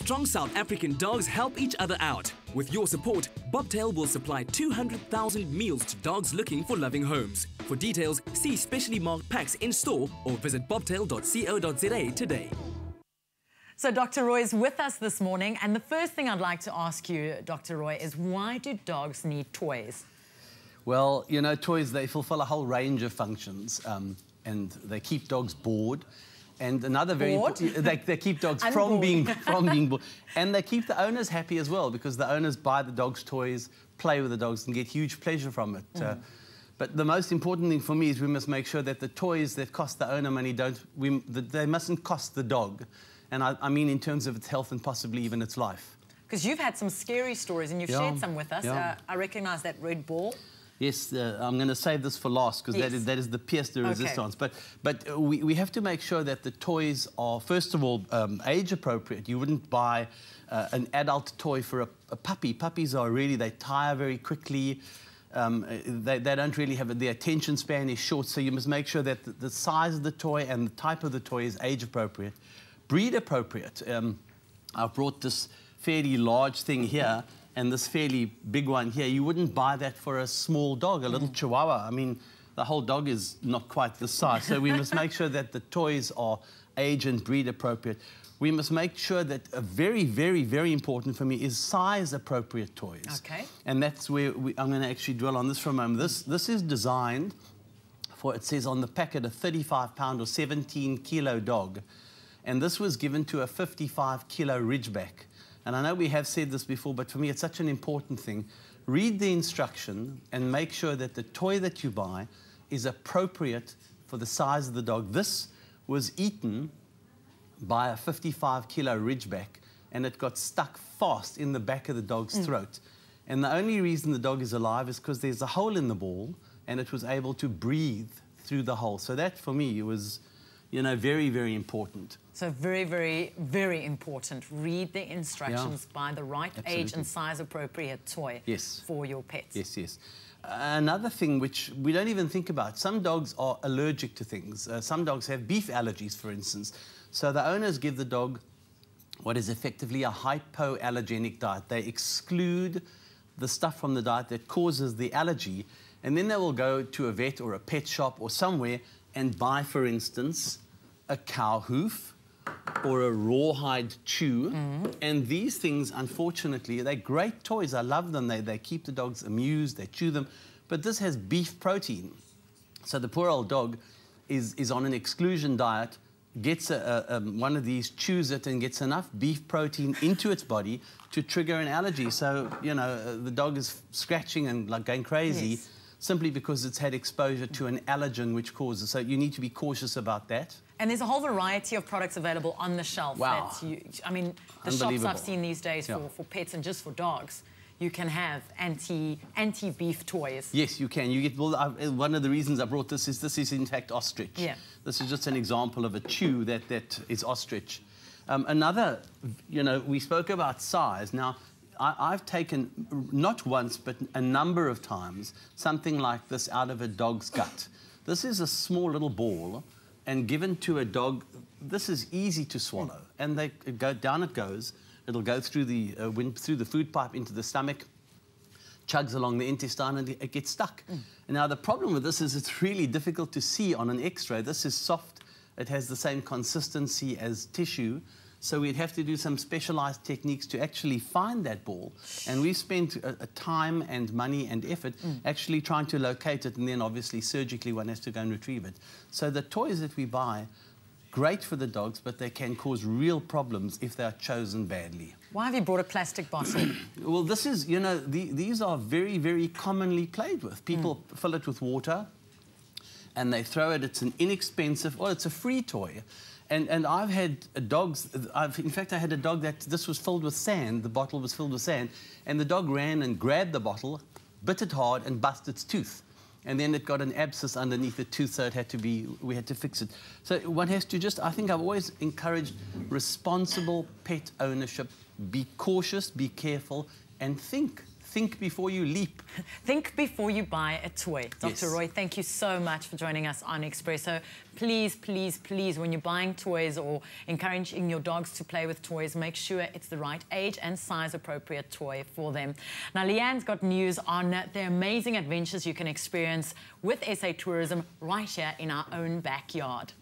Strong South African dogs help each other out. With your support, Bobtail will supply 200,000 meals to dogs looking for loving homes. For details, see specially marked packs in store or visit bobtail.co.za today. So Dr. Roy is with us this morning, and the first thing I'd like to ask you, Dr. Roy, is why do dogs need toys? Well, you know, toys, they fulfill a whole range of functions, and they keep dogs bored. And another very important, they keep dogs from being bored, and they keep the owners happy as well, because the owners buy the dogs toys, play with the dogs, and get huge pleasure from it. But the most important thing for me is we must make sure that the toys that cost the owner money they mustn't cost the dog, and I mean in terms of its health and possibly even its life. Because you've had some scary stories, and you've shared some with us. I recognise that red ball. Yes, I'm going to save this for last, because that is the pièce de résistance. But we have to make sure that the toys are, first of all, age appropriate. You wouldn't buy an adult toy for a puppy. Puppies are really, they tire very quickly. They don't really have, the attention span is short, so you must make sure that the size of the toy and the type of the toy is age appropriate. Breed appropriate. I've brought this fairly large thing here, and this fairly big one here. You wouldn't buy that for a small dog, a little Chihuahua. I mean, the whole dog is not quite this size. So we must make sure that the toys are age and breed appropriate. We must make sure that a very, very, very important for me is size appropriate toys. Okay. And that's where I'm going to actually dwell on this for a moment. This is designed for, it says on the packet, a 35-pound or 17-kilo dog. And this was given to a 55-kilo Ridgeback. And I know we have said this before, but for me it's such an important thing. Read the instruction and make sure that the toy that you buy is appropriate for the size of the dog. This was eaten by a 55-kilo Ridgeback, and it got stuck fast in the back of the dog's throat. And the only reason the dog is alive is because there's a hole in the ball, and it was able to breathe through the hole. So that, for me, was, you know, very, very important. So very, very, very important. Read the instructions, buy the right age and size appropriate toy for your pets. Yes, yes. Another thing which we don't even think about, some dogs are allergic to things. Some dogs have beef allergies, for instance. So the owners give the dog what is effectively a hypoallergenic diet. They exclude the stuff from the diet that causes the allergy, and then they will go to a vet or a pet shop or somewhere and buy, for instance, a cow hoof or a rawhide chew. And these things, unfortunately, they're great toys. I love them. They keep the dogs amused, they chew them. But this has beef protein. So the poor old dog is on an exclusion diet, gets one of these, chews it, and gets enough beef protein into its body to trigger an allergy. So, you know, the dog is scratching and like going crazy simply because it's had exposure to an allergen which causes. So you need to be cautious about that. And there's a whole variety of products available on the shelf. Wow. I mean, the shops I've seen these days for pets and just for dogs, you can have anti-beef toys. Yes, you can. You get, well, one of the reasons I brought this is in fact ostrich. Yeah. This is just an example of a chew that is ostrich. Another, you know, we spoke about size. Now, I've taken, not once, but a number of times, something like this out of a dog's gut. This is a small little ball, and given to a dog, this is easy to swallow. And they go down it goes. It'll go through the food pipe into the stomach, chugs along the intestine, and it gets stuck. And now the problem with this is it's really difficult to see on an X-ray. This is soft. It has the same consistency as tissue. So we'd have to do some specialized techniques to actually find that ball. And we spent time and money and effort actually trying to locate it, and then obviously surgically one has to go and retrieve it. So the toys that we buy, great for the dogs, but they can cause real problems if they are chosen badly. Why have you brought a plastic bottle? Well, this is, you know, these are very, very commonly played with. People fill it with water and they throw it. It's an inexpensive, well, it's a free toy. And I've had dogs, in fact, I had a dog that this was filled with sand, the bottle was filled with sand, and the dog ran and grabbed the bottle, bit it hard, and busted its tooth. And then it got an abscess underneath the tooth, so we had to fix it. So one has to just, I think I've always encouraged responsible pet ownership. Be cautious, be careful, and think think before you leap. Think before you buy a toy. Dr. Yes. Roy, thank you so much for joining us on Expresso. Please, please, please, when you're buying toys or encouraging your dogs to play with toys, make sure it's the right age and size appropriate toy for them. Now, Leanne's got news on the amazing adventures you can experience with SA Tourism right here in our own backyard.